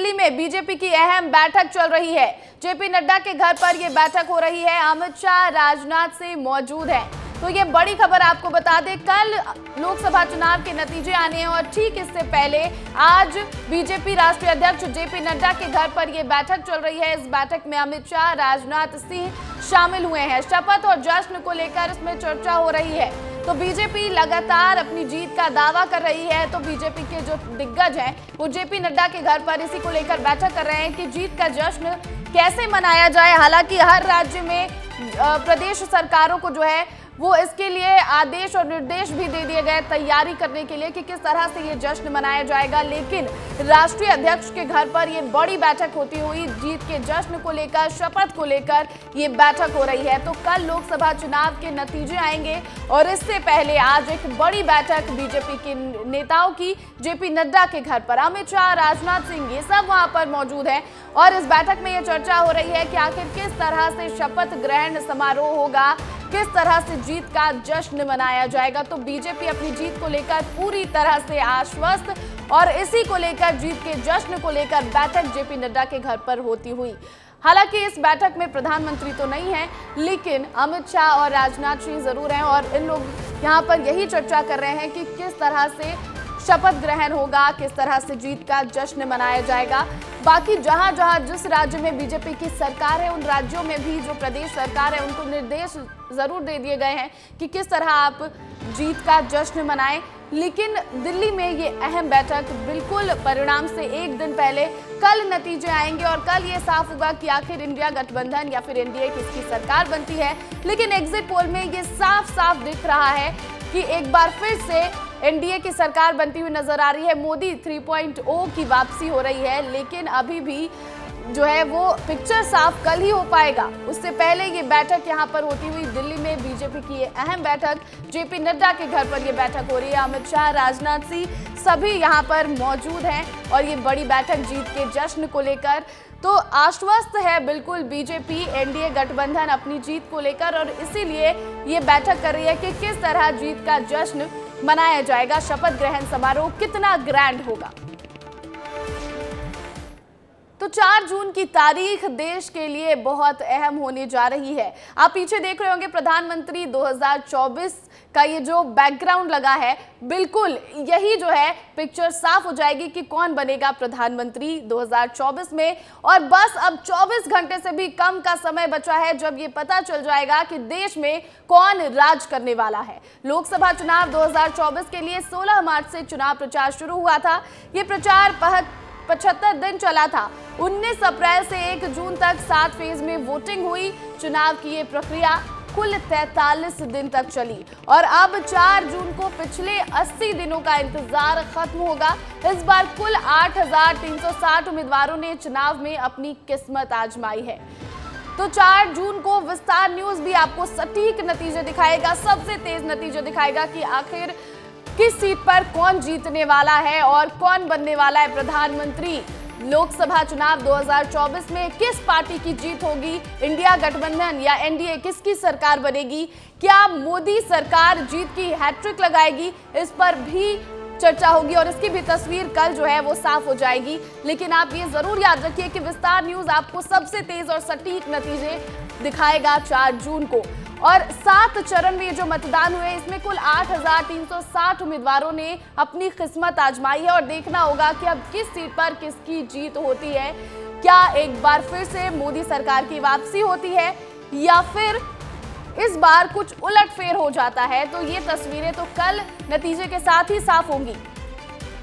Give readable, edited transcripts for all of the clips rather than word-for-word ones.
दिल्ली में बीजेपी की अहम बैठक चल रही है। जेपी नड्डा के घर पर यह बैठक हो रही है। अमित शाह राजनाथ सिंह मौजूद हैं। तो ये बड़ी खबर आपको बता दें, कल लोकसभा चुनाव के नतीजे आने हैं और ठीक इससे पहले आज बीजेपी राष्ट्रीय अध्यक्ष जेपी नड्डा के घर पर यह बैठक चल रही है। इस बैठक में अमित शाह राजनाथ सिंह शामिल हुए हैं। शपथ और जश्न को लेकर इसमें चर्चा हो रही है। तो बीजेपी लगातार अपनी जीत का दावा कर रही है। तो बीजेपी के जो दिग्गज हैं वो जेपी नड्डा के घर पर इसी को लेकर बैठक कर रहे हैं कि जीत का जश्न कैसे मनाया जाए। हालांकि हर राज्य में प्रदेश सरकारों को जो है वो इसके लिए आदेश और निर्देश भी दे दिए गए तैयारी करने के लिए कि किस तरह से ये जश्न मनाया जाएगा। लेकिन राष्ट्रीय अध्यक्ष के घर पर ये बड़ी बैठक होती हुई जीत के जश्न को लेकर, शपथ को लेकर ये बैठक हो रही है। तो कल लोकसभा चुनाव के नतीजे आएंगे और इससे पहले आज एक बड़ी बैठक बीजेपी के नेताओं की जेपी नड्डा के घर पर। अमित शाह, राजनाथ सिंह ये सब वहां पर मौजूद हैं और इस बैठक में ये चर्चा हो रही है कि आखिर किस तरह से शपथ ग्रहण समारोह होगा, किस तरह से जीत का जश्न मनाया जाएगा। तो बीजेपी अपनी जीत को लेकर पूरी तरह से आश्वस्त और इसी को लेकर जीत के जश्न को लेकर बैठक जेपी नड्डा के घर पर होती हुई। हालांकि इस बैठक में प्रधानमंत्री तो नहीं है, लेकिन अमित शाह और राजनाथ सिंह जरूर हैं और इन लोग यहाँ पर यही चर्चा कर रहे हैं कि किस तरह से शपथ ग्रहण होगा, किस तरह से जीत का जश्न मनाया जाएगा। बाकी जहां जहां जिस राज्य में बीजेपी की सरकार है उन राज्यों में भी जो प्रदेश सरकार है उनको निर्देश जरूर दे दिए गए हैं कि किस तरह आप जीत का जश्न मनाएं। लेकिन दिल्ली में ये अहम बैठक बिल्कुल परिणाम से एक दिन पहले कल नतीजे आएंगे और कल ये साफ होगा कि आखिर इंडिया गठबंधन या फिर एनडीए किसकी सरकार बनती है। लेकिन एग्जिट पोल में ये साफ साफ दिख रहा है कि एक बार फिर से एनडीए की सरकार बनती हुई नजर आ रही है। मोदी 3.0 की वापसी हो रही है, लेकिन अभी भी जो है वो पिक्चर साफ कल ही हो पाएगा। उससे पहले ये बैठक यहाँ पर होती हुई दिल्ली में बीजेपी की ये अहम बैठक, जेपी नड्डा के घर पर ये बैठक हो रही है। अमित शाह, राजनाथ सिंह सभी यहाँ पर मौजूद हैं और ये बड़ी बैठक जीत के जश्न को लेकर तो आश्वस्त है बिल्कुल बीजेपी एनडीए गठबंधन अपनी जीत को लेकर और इसीलिए ये बैठक कर रही है कि किस तरह जीत का जश्न मनाया जाएगा, शपथ ग्रहण समारोह कितना ग्रैंड होगा। तो 4 जून की तारीख देश के लिए बहुत अहम होने जा रही है। आप पीछे देख रहे होंगे प्रधानमंत्री 2024 का ये जो बैकग्राउंड लगा है, बिल्कुल यही जो है पिक्चर साफ हो जाएगी कि कौन बनेगा प्रधानमंत्री 2024 में। और बस अब 24 घंटे से भी कम का समय बचा है जब ये पता चल जाएगा कि देश में कौन राज करने वाला है। लोकसभा चुनाव 2024 के लिए 16 मार्च से चुनाव प्रचार शुरू हुआ था। ये प्रचार 75 दिन चला था। 19 अप्रैल से 1 जून तक 7 फेज में वोटिंग हुई। चुनाव की ये प्रक्रिया कुल 43 दिन तक चली और अब 4 जून को पिछले 80 दिनों का इंतजार खत्म होगा। इस बार कुल 8,360 उम्मीदवारों ने चुनाव में अपनी किस्मत आजमाई है। तो 4 जून को विस्तार न्यूज भी आपको सटीक नतीजे दिखाएगा, सबसे तेज नतीजे दिखाएगा कि आखिर किस सीट पर कौन जीतने वाला है और कौन बनने वाला है प्रधानमंत्री। लोकसभा चुनाव 2024 में किस पार्टी की जीत होगी, इंडिया गठबंधन या एनडीए किसकी सरकार बनेगी, क्या मोदी सरकार जीत की हैट्रिक लगाएगी, इस पर भी चर्चा होगी और इसकी भी तस्वीर कल जो है वो साफ हो जाएगी। लेकिन आप ये जरूर याद रखिए कि विस्तार न्यूज आपको सबसे तेज और सटीक नतीजे दिखाएगा 4 जून को। और 7 चरण में जो मतदान हुए इसमें कुल 8,360 उम्मीदवारों ने अपनी किस्मत आजमाई है और देखना होगा कि अब किस सीट पर किसकी जीत होती है। क्या एक बार फिर से मोदी सरकार की वापसी होती है या फिर इस बार कुछ उलटफेर हो जाता है। तो ये तस्वीरें तो कल नतीजे के साथ ही साफ होंगी।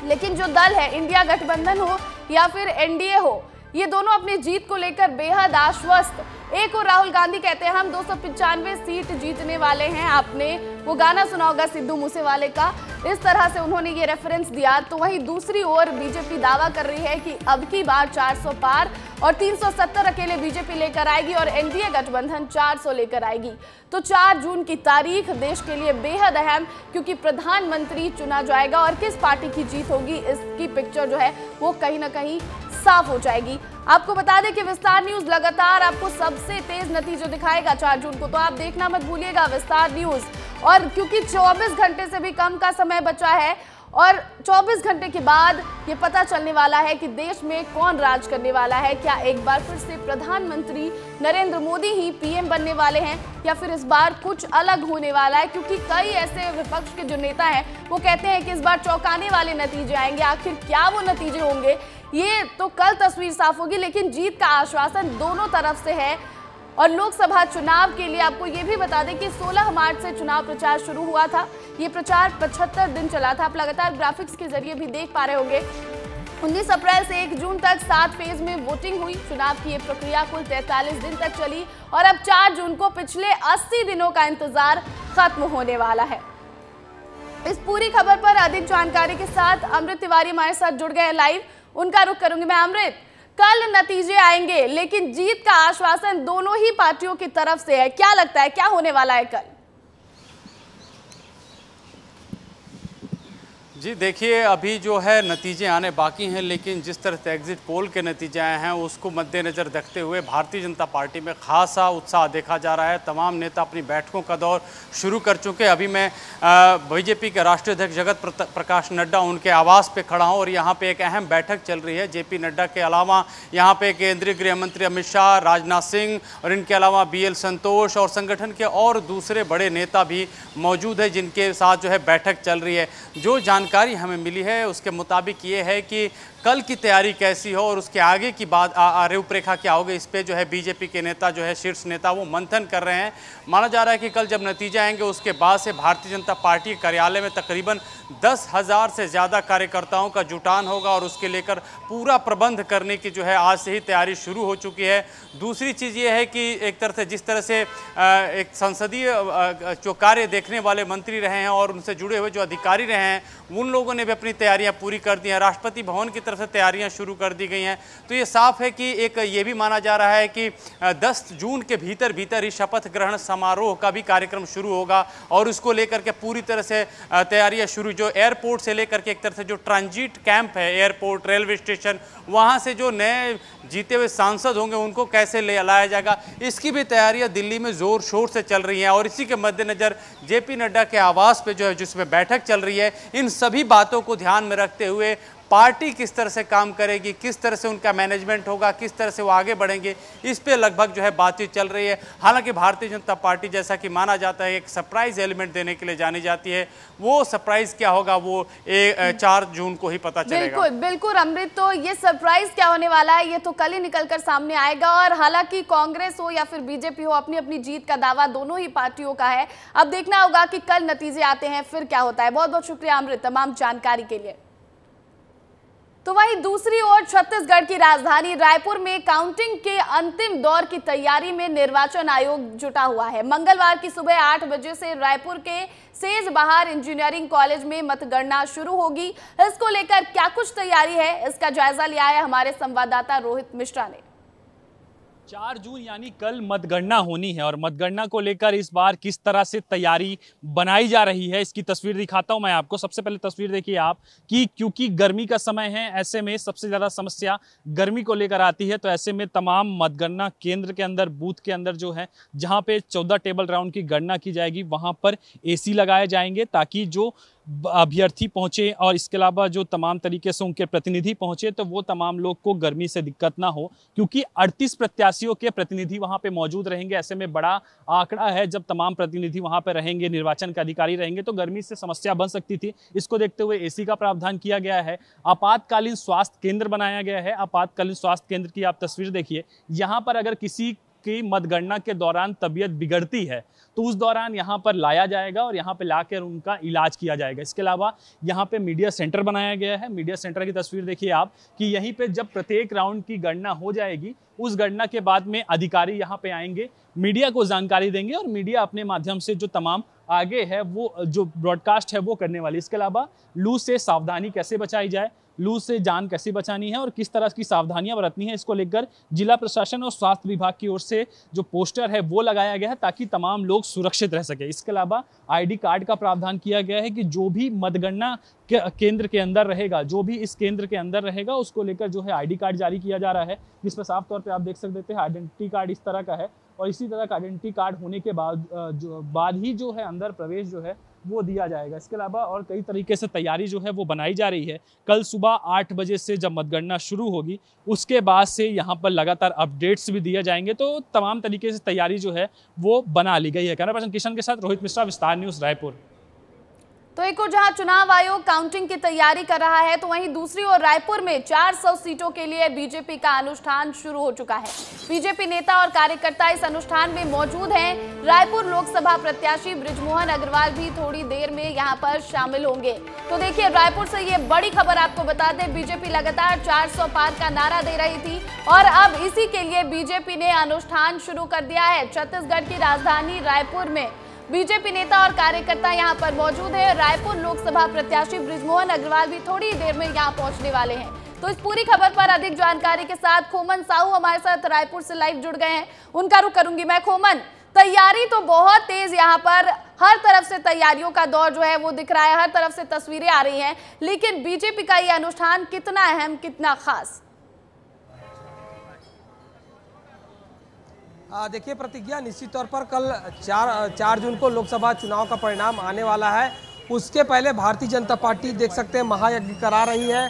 लेकिन जो दल है, इंडिया गठबंधन हो या फिर एनडीए हो, ये दोनों अपनी जीत को लेकर बेहद आश्वस्त। एक और राहुल गांधी कहते हैं हम 295 सीट जीतने वाले हैं। आपने वो गाना सुना होगा सिद्धू मूसेवाले का, इस तरह से उन्होंने ये रेफरेंस दिया। तो वहीं दूसरी ओर बीजेपी दावा कर रही है कि अब की बार 400 पार और 370 अकेले बीजेपी लेकर आएगी और एनडीए गठबंधन 400 लेकर आएगी। तो 4 जून की तारीख देश के लिए बेहद अहम, क्योंकि प्रधानमंत्री चुना जाएगा और किस पार्टी की जीत होगी इसकी पिक्चर जो है वो कहीं ना कहीं साफ हो जाएगी। आपको बता दें कि विस्तार न्यूज लगातार आपको सबसे तेज नतीजे दिखाएगा 4 जून को, तो आप देखना मत भूलिएगा विस्तार न्यूज। और क्योंकि 24 घंटे से भी कम का समय बचा है और 24 घंटे के बाद ये पता चलने वाला है कि देश में कौन राज करने वाला है। क्या एक बार फिर से प्रधानमंत्री नरेंद्र मोदी ही पीएम बनने वाले हैं या फिर इस बार कुछ अलग होने वाला है, क्योंकि कई ऐसे विपक्ष के जो नेता हैं वो कहते हैं कि इस बार चौंकाने वाले नतीजे आएंगे। आखिर क्या वो नतीजे होंगे ये तो कल तस्वीर साफ होगी, लेकिन जीत का आश्वासन दोनों तरफ से है। और लोकसभा चुनाव के लिए आपको ये भी बता दें कि 16 मार्च से चुनाव प्रचार शुरू हुआ था। ये प्रचार 75 दिन चला था। आप लगातार ग्राफिक्स के जरिए भी देख पा रहे होंगे। 19 अप्रैल से 1 जून तक 7 फेज में वोटिंग हुई। चुनाव की ये प्रक्रिया कुल 43 दिन तक चली और अब 4 जून को पिछले 80 दिनों का इंतजार खत्म होने वाला है। इस पूरी खबर पर अधिक जानकारी के साथ अमृत तिवारी हमारे साथ जुड़ गए लाइव। उनका रुख करूंगी मैं। अमृत, कल नतीजे आएंगे लेकिन जीत का आश्वासन दोनों ही पार्टियों की तरफ से है। क्या लगता है क्या होने वाला है कल? जी देखिए, अभी जो है नतीजे आने बाकी हैं, लेकिन जिस तरह से एग्जिट पोल के नतीजे आए हैं उसको मद्देनज़र रखते हुए भारतीय जनता पार्टी में खासा उत्साह देखा जा रहा है। तमाम नेता अपनी बैठकों का दौर शुरू कर चुके हैं। अभी मैं बीजेपी के राष्ट्रीय अध्यक्ष जगत प्रकाश नड्डा उनके आवास पे खड़ा हूँ और यहाँ पे एक अहम बैठक चल रही है। जेपी नड्डा के अलावा यहाँ पे केंद्रीय गृह मंत्री अमित शाह, राजनाथ सिंह और इनके अलावा BL संतोष और संगठन के और दूसरे बड़े नेता भी मौजूद है जिनके साथ जो है बैठक चल रही है। जो जानकारी हमें मिली है उसके मुताबिक ये है कि कल की तैयारी कैसी हो और उसके आगे की बात रूपरेखा क्या होगी, इस पे जो है बीजेपी के नेता जो है शीर्ष नेता वो मंथन कर रहे हैं। माना जा रहा है कि कल जब नतीजे आएंगे उसके बाद से भारतीय जनता पार्टी कार्यालय में तकरीबन 10,000 से ज़्यादा कार्यकर्ताओं का जुटान होगा और उसके लेकर पूरा प्रबंध करने की जो है आज से ही तैयारी शुरू हो चुकी है। दूसरी चीज़ ये है कि एक तरह से जिस तरह से एक संसदीय जो कार्य देखने वाले मंत्री रहे हैं और उनसे जुड़े हुए जो अधिकारी रहे हैं उन लोगों ने भी अपनी तैयारियां पूरी कर दी हैं। राष्ट्रपति भवन की तरफ से तैयारियां शुरू कर दी गई हैं। तो ये साफ है कि एक ये भी माना जा रहा है कि 10 जून के भीतर ही शपथ ग्रहण समारोह का भी कार्यक्रम शुरू होगा और उसको लेकर के पूरी तरह से तैयारियां शुरू। जो एयरपोर्ट से लेकर के एक तरह से जो ट्रांजिट कैंप है, एयरपोर्ट, रेलवे स्टेशन, वहाँ से जो नए जीते हुए सांसद होंगे उनको कैसे ले लाया जाएगा, इसकी भी तैयारियां दिल्ली में जोर शोर से चल रही हैं। और इसी के मद्देनजर जेपी नड्डा के आवास पे जो है जिसमें बैठक चल रही है, इन सभी बातों को ध्यान में रखते हुए पार्टी किस तरह से काम करेगी, किस तरह से उनका मैनेजमेंट होगा, किस तरह से वो आगे बढ़ेंगे, इस पे लगभग जो है बातचीत चल रही है। हालांकि भारतीय जनता पार्टी जैसा कि माना जाता है एक सरप्राइज एलिमेंट देने के लिए जानी जाती है, वो सरप्राइज क्या होगा वो 4 जून को ही पता चलेगा। बिल्कुल बिल्कुल अमृत, तो ये सरप्राइज क्या होने वाला है ये तो कल ही निकलकर सामने आएगा। और हालांकि कांग्रेस हो या फिर बीजेपी हो, अपनी अपनी जीत का दावा दोनों ही पार्टियों का है। अब देखना होगा कि कल नतीजे आते हैं फिर क्या होता है। बहुत बहुत शुक्रिया अमृत तमाम जानकारी के लिए। तो वहीं दूसरी ओर छत्तीसगढ़ की राजधानी रायपुर में काउंटिंग के अंतिम दौर की तैयारी में निर्वाचन आयोग जुटा हुआ है। मंगलवार की सुबह 8 बजे से रायपुर के सेज बहार इंजीनियरिंग कॉलेज में मतगणना शुरू होगी। इसको लेकर क्या कुछ तैयारी है, इसका जायजा लिया है हमारे संवाददाता रोहित मिश्रा ने। 4 जून यानी कल मतगणना होनी है और मतगणना को लेकर इस बार किस तरह से तैयारी बनाई जा रही है इसकी तस्वीर दिखाता हूं मैं आपको। सबसे पहले तस्वीर देखिए आप कि क्योंकि गर्मी का समय है, ऐसे में सबसे ज़्यादा समस्या गर्मी को लेकर आती है। तो ऐसे में तमाम मतगणना केंद्र के अंदर, बूथ के अंदर जो है जहां पे 14 टेबल राउंड की गणना की जाएगी वहां पर AC लगाए जाएंगे ताकि जो अभ्यर्थी पहुंचे और इसके अलावा जो तमाम तरीके से उनके प्रतिनिधि पहुंचे तो वो तमाम लोग को गर्मी से दिक्कत ना हो, क्योंकि 38 प्रत्याशियों के प्रतिनिधि वहां पे मौजूद रहेंगे। ऐसे में बड़ा आंकड़ा है, जब तमाम प्रतिनिधि वहां पे रहेंगे, निर्वाचन के अधिकारी रहेंगे तो गर्मी से समस्या बन सकती थी। इसको देखते हुए AC का प्रावधान किया गया है। आपातकालीन स्वास्थ्य केंद्र बनाया गया है। आपातकालीन स्वास्थ्य केंद्र की आप तस्वीर देखिए। यहाँ पर अगर किसी की मतगणना के दौरान तबीयत बिगड़ती है तो उस दौरान यहाँ पर लाया जाएगा और यहाँ पे लाकर उनका इलाज किया जाएगा। इसके अलावा यहाँ पे मीडिया सेंटर बनाया गया है। मीडिया सेंटर की तस्वीर देखिए आप कि यहीं पे जब प्रत्येक राउंड की गणना हो जाएगी उस गणना के बाद में अधिकारी यहाँ पे आएंगे, मीडिया को जानकारी देंगे और मीडिया अपने माध्यम से जो तमाम आगे है वो जो ब्रॉडकास्ट है वो करने वाली। इसके अलावा लू से सावधानी कैसे बचाई जाए, लू से जान कैसे बचानी है और किस तरह की सावधानियां बरतनी है, इसको लेकर जिला प्रशासन और स्वास्थ्य विभाग की ओर से जो पोस्टर है वो लगाया गया है ताकि तमाम लोग सुरक्षित रह सके। इसके अलावा ID कार्ड का प्रावधान किया गया है कि जो भी मतगणना केंद्र के अंदर रहेगा, जो भी इस केंद्र के अंदर रहेगा उसको लेकर जो है ID कार्ड जारी किया जा रहा है, जिस पर साफ तौर पर आप देख सकते हैं आइडेंटिटी कार्ड इस तरह का है और इसी तरह का आइडेंटिटी कार्ड होने के बाद ही जो है अंदर प्रवेश जो है वो दिया जाएगा। इसके अलावा और कई तरीके से तैयारी जो है वो बनाई जा रही है। कल सुबह 8 बजे से जब मतगणना शुरू होगी उसके बाद से यहाँ पर लगातार अपडेट्स भी दिए जाएंगे। तो तमाम तरीके से तैयारी जो है वो बना ली गई है। कैमरा पर्सन किशन के साथ रोहित मिश्रा, विस्तार न्यूज़, रायपुर। तो एक और जहां चुनाव आयोग काउंटिंग की तैयारी कर रहा है, तो वहीं दूसरी ओर रायपुर में 400 सीटों के लिए बीजेपी का अनुष्ठान शुरू हो चुका है। बीजेपी नेता और कार्यकर्ता इस अनुष्ठान में मौजूद हैं। रायपुर लोकसभा प्रत्याशी बृजमोहन अग्रवाल भी थोड़ी देर में यहां पर शामिल होंगे। तो देखिए, रायपुर से ये बड़ी खबर आपको बता दें, बीजेपी लगातार 400 पार का नारा दे रही थी और अब इसी के लिए बीजेपी ने अनुष्ठान शुरू कर दिया है। छत्तीसगढ़ की राजधानी रायपुर में बीजेपी नेता और कार्यकर्ता यहां पर मौजूद है। रायपुर लोकसभा प्रत्याशी बृजमोहन अग्रवाल भी थोड़ी देर में यहां पहुंचने वाले हैं। तो इस पूरी खबर पर अधिक जानकारी के साथ खोमन साहू हमारे साथ रायपुर से लाइव जुड़ गए हैं, उनका रुख करूंगी मैं। खोमन, तैयारी तो बहुत तेज यहाँ पर, हर तरफ से तैयारियों का दौर जो है वो दिख रहा है, हर तरफ से तस्वीरें आ रही हैं, लेकिन बीजेपी का ये अनुष्ठान कितना अहम, कितना खास? देखिए प्रतिज्ञा, निश्चित तौर पर कल 4 जून को लोकसभा चुनाव का परिणाम आने वाला है। उसके पहले भारतीय जनता पार्टी देख सकते हैं महायज्ञ करा रही है।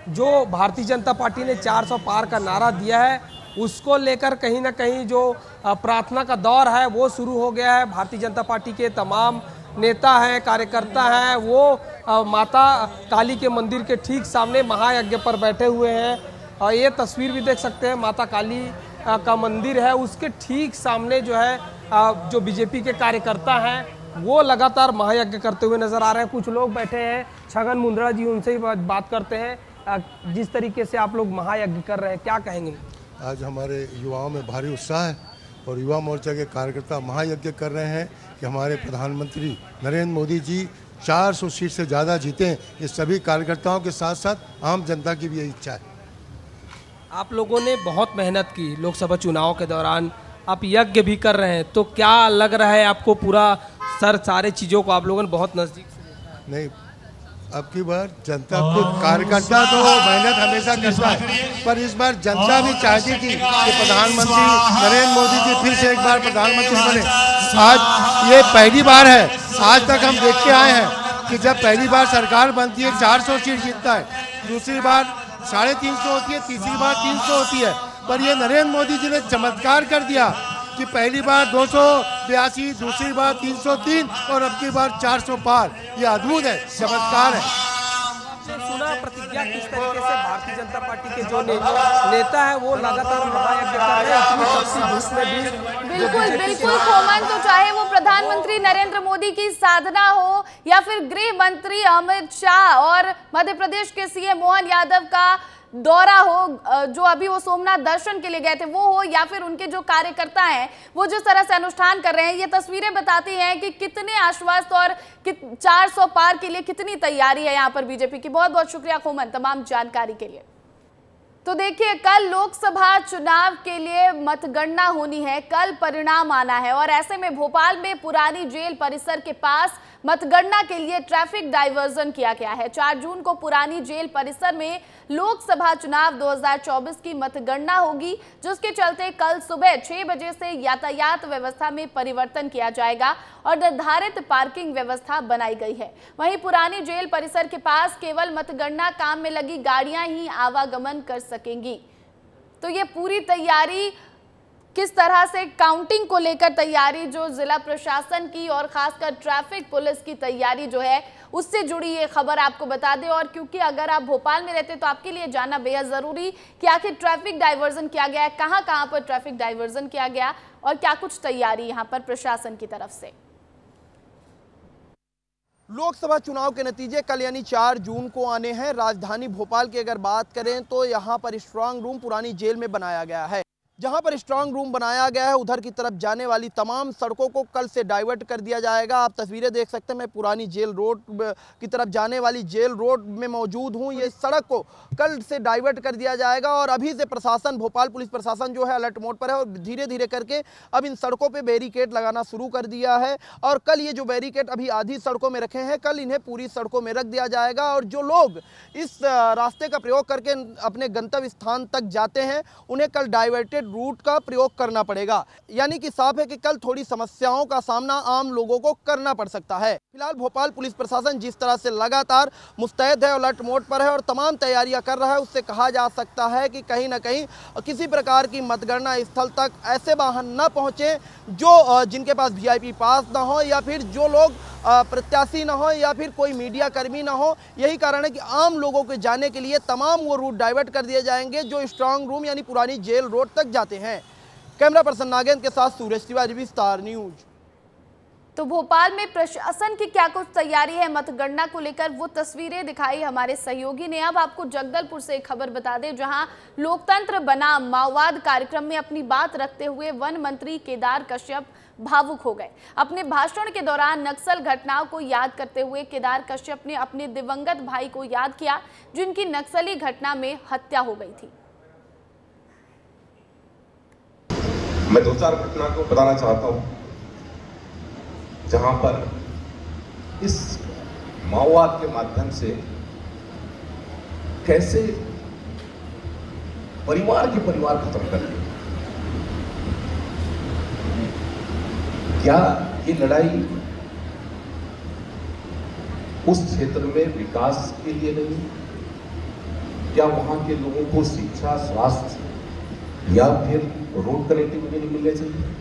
जो भारतीय जनता पार्टी ने 400 पार का नारा दिया है उसको लेकर कहीं ना कहीं जो प्रार्थना का दौर है वो शुरू हो गया है। भारतीय जनता पार्टी के तमाम नेता हैं, कार्यकर्ता हैं, वो माता काली के मंदिर के ठीक सामने महायज्ञ पर बैठे हुए हैं। और ये तस्वीर भी देख सकते हैं, माता काली का मंदिर है, उसके ठीक सामने जो है जो बीजेपी के कार्यकर्ता हैं वो लगातार महायज्ञ करते हुए नजर आ रहे हैं। कुछ लोग बैठे हैं, छगन मुंद्रा जी, उनसे ही बात करते हैं। जिस तरीके से आप लोग महायज्ञ कर रहे हैं, क्या कहेंगे? आज हमारे युवाओं में भारी उत्साह है और युवा मोर्चा के कार्यकर्ता महायज्ञ कर रहे हैं कि हमारे प्रधानमंत्री नरेंद्र मोदी जी 400 सीट से ज़्यादा जीते। ये सभी कार्यकर्ताओं के साथ साथ आम जनता की भी यही इच्छा है। आप लोगों ने बहुत मेहनत की लोकसभा चुनाव के दौरान, आप यज्ञ भी कर रहे हैं, तो क्या लग रहा है आपको? पूरा सारे चीज़ों को आप लोगों ने बहुत नज़दीक से देखा है। नहीं, अब की बार जनता खुद, कार्यकर्ता तो मेहनत हमेशा करता है, पर इस बार जनता भी चाहती थी कि प्रधानमंत्री नरेंद्र मोदी जी फिर से एक बार प्रधानमंत्री बने। आज ये पहली बार है, आज तक हम देख के आए हैं कि जब पहली बार सरकार बनती है 400 सीट जीतता है, दूसरी बार 350 होती है, तीसरी बार 300 होती है। पर ये नरेंद्र मोदी जी ने चमत्कार कर दिया कि पहली बार 282, दूसरी बार 303 और अब की बार 400 पार। ये अद्भुत है, चमत्कार है। सुना प्रतिज्ञा, किस तरीके से भारतीय जनता पार्टी के जो नेता है वो लगातार महायज्ञ कर रहे हैं, इतनी सख्ती धूप में भी। बिल्कुल बिल्कुल खोमन, तो चाहे वो प्रधानमंत्री नरेंद्र मोदी की साधना हो या फिर गृह मंत्री अमित शाह और मध्य प्रदेश के सीएम मोहन यादव का दौरा हो, जो अभी वो सोमनाथ दर्शन के लिए गए थे वो हो, या फिर उनके जो कार्यकर्ता हैं वो जिस तरह से अनुष्ठान कर रहे हैं, ये तस्वीरें बताती हैं कि कितने आश्वस्त और 400 पार के लिए कितनी तैयारी है यहाँ पर बीजेपी की। बहुत बहुत शुक्रिया खोमन तमाम जानकारी के लिए। तो देखिए, कल लोकसभा चुनाव के लिए मतगणना होनी है, कल परिणाम आना है और ऐसे में भोपाल में पुरानी जेल परिसर के पास मतगणना के लिए ट्रैफिक डाइवर्जन किया गया है। 4 जून को पुरानी जेल परिसर में लोकसभा चुनाव 2024 की मतगणना होगी, जिसके चलते कल सुबह 6 बजे से यातायात व्यवस्था में परिवर्तन किया जाएगा और निर्धारित पार्किंग व्यवस्था बनाई गई है। वहीं पुरानी जेल परिसर के पास केवल मतगणना काम में लगी गाड़ियां ही आवागमन कर सकेंगी। तो ये पूरी तैयारी, किस तरह से काउंटिंग को लेकर तैयारी जो जिला प्रशासन की और खासकर ट्रैफिक पुलिस की तैयारी जो है उससे जुड़ी ये खबर आपको बता दें। और क्योंकि अगर आप भोपाल में रहते तो आपके लिए जानना बेहद जरूरी कि आखिर ट्रैफिक डाइवर्जन किया गया है, कहां कहां पर ट्रैफिक डाइवर्जन किया गया और क्या कुछ तैयारी यहां पर प्रशासन की तरफ से। लोकसभा चुनाव के नतीजे कल यानी 4 जून को आने हैं। राजधानी भोपाल की अगर बात करें तो यहाँ पर स्ट्रांग रूम पुरानी जेल में बनाया गया है। जहां पर स्ट्रांग रूम बनाया गया है उधर की तरफ जाने वाली तमाम सड़कों को कल से डाइवर्ट कर दिया जाएगा। आप तस्वीरें देख सकते हैं, मैं पुरानी जेल रोड की तरफ जाने वाली जेल रोड में मौजूद हूं। ये सड़क को कल से डाइवर्ट कर दिया जाएगा और अभी से प्रशासन, भोपाल पुलिस प्रशासन जो है अलर्ट मोड पर है और धीरे धीरे करके अब इन सड़कों पर बैरिकेड लगाना शुरू कर दिया है। और कल ये जो बैरिकेड अभी आधी सड़कों में रखे हैं, कल इन्हें पूरी सड़कों में रख दिया जाएगा और जो लोग इस रास्ते का प्रयोग करके अपने गंतव्य स्थान तक जाते हैं उन्हें कल डाइवर्टेड रूट का प्रयोग करना पड़ेगा। यानी कि साफ है कि कल थोड़ी समस्याओं का सामना आम लोगों को करना पड़ सकता है। फिलहाल भोपाल पुलिस प्रशासन जिस तरह से लगातार मुस्तैद है, अलर्ट मोड पर है और तमाम तैयारियां कर रहा है, उससे कहा जा सकता है कि कहीं ना कहीं किसी प्रकार की मतगणना स्थल तक ऐसे वाहन न पहुंचे जो जिनके पास वीआईपी पास ना हो या फिर जो लोग प्रत्याशी ना हो या फिर कोई मीडिया कर्मी ना हो। यही कारण है कि आम लोगों के जाने के लिए तमाम वो रूट डाइवर्ट कर दिए जाएंगे जो स्ट्रांग रूम यानी पुरानी जेल रोड तक जाते हैं। कैमरा पर्सन नागेंद्र के साथ सूरज तिवारी, विस्तार न्यूज। तो भोपाल में प्रशासन की क्या कुछ तैयारी है मतगणना को लेकर, वो तस्वीरें दिखाई हमारे सहयोगी ने। अब आपको जगदलपुर से एक खबर बता दें, जहां लोकतंत्र बनाम माओवाद कार्यक्रम में अपनी बात रखते हुए वन मंत्री केदार कश्यप भावुक हो गए। अपने भाषण के दौरान नक्सल घटनाओं को याद करते हुए केदार कश्यप ने अपने दिवंगत भाई को याद किया, जिनकी नक्सली घटना में हत्या हो गई थी। मैं 2-4 घटना को बताना चाहता हूं जहां पर इस माओवाद के माध्यम से कैसे परिवार के परिवार खत्म कर दिए। क्या ये लड़ाई उस क्षेत्र में विकास के लिए नहीं, क्या वहां के लोगों को शिक्षा, स्वास्थ्य या फिर रोड कनेक्टिविटी नहीं मिलनी चाहिए?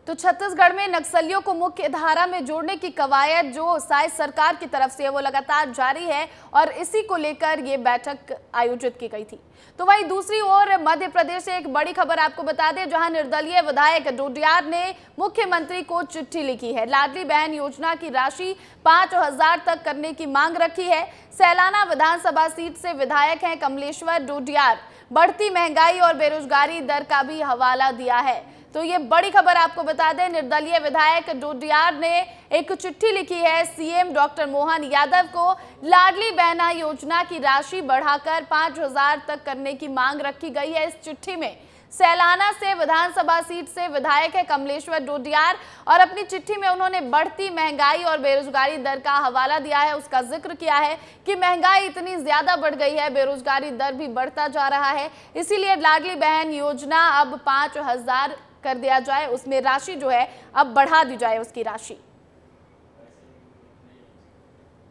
तो छत्तीसगढ़ में नक्सलियों को मुख्य धारा में जोड़ने की कवायद जो शायद सरकार की तरफ से है वो लगातार जारी है और इसी को लेकर ये बैठक आयोजित की गई थी। तो वहीं दूसरी ओर मध्य प्रदेश से एक बड़ी खबर आपको बता दें, जहां निर्दलीय विधायक डोडियार ने मुख्यमंत्री को चिट्ठी लिखी है। लाडली बहन योजना की राशि 5,000 तक करने की मांग रखी है। सैलाना विधानसभा सीट से विधायक हैं कमलेश्वर डोडियार। बढ़ती महंगाई और बेरोजगारी दर का भी हवाला दिया है। तो ये बड़ी खबर आपको बता दें, निर्दलीय विधायक डोडियार ने एक चिट्ठी लिखी है सीएम डॉक्टर मोहन यादव को। लाडली बहना योजना की राशि बढ़ाकर 5,000 तक करने की मांग रखी गई है। इस चिट्ठी में सैलाना से विधानसभा सीट से विधायक है कमलेश्वर डोडियार और अपनी चिट्ठी में उन्होंने बढ़ती महंगाई और बेरोजगारी दर का हवाला दिया है। उसका जिक्र किया है कि महंगाई इतनी ज्यादा बढ़ गई है, बेरोजगारी दर भी बढ़ता जा रहा है, इसीलिए लाडली बहन योजना अब 5,000 कर दिया जाए, उसमें राशि जो है अब बढ़ा दी जाए उसकी राशि।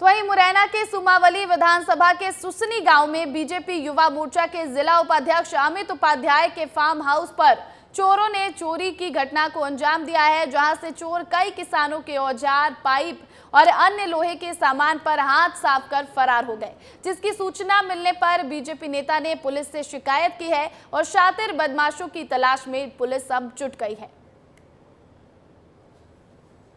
तो वहीं मुरैना के सुमावली विधानसभा के सुसनी गांव में बीजेपी युवा मोर्चा के जिला उपाध्यक्ष अमित उपाध्याय के फार्म हाउस पर चोरों ने चोरी की घटना को अंजाम दिया है, जहां से चोर कई किसानों के औजार, पाइप और अन्य लोहे के सामान पर हाथ साफ कर फरार हो गए। जिसकी सूचना मिलने पर बीजेपी नेता ने पुलिस से शिकायत की है और शातिर बदमाशों की तलाश में पुलिस अब जुट गई है।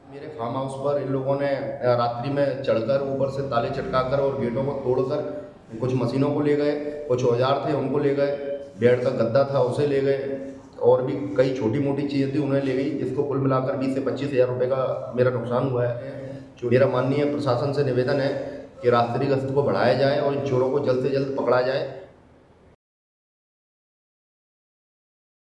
मेरे फार्म हाउस पर इन लोगों ने रात्रि में चढ़कर ऊपर से ताले चटकाकर और गेटों को तोड़कर कुछ मशीनों को ले गए, कुछ औजार थे उनको ले गए, बेड का गद्दा था उसे ले गए और भी कई छोटी मोटी चीज़ें थी उन्हें ले गई, जिसको कुल मिलाकर 20 से 25 हज़ार रुपये का मेरा नुकसान हुआ है। जो मेरा माननीय प्रशासन से निवेदन है कि रात्रि गश्त को बढ़ाया जाए और इन चोरों को जल्द से जल्द पकड़ा जाए।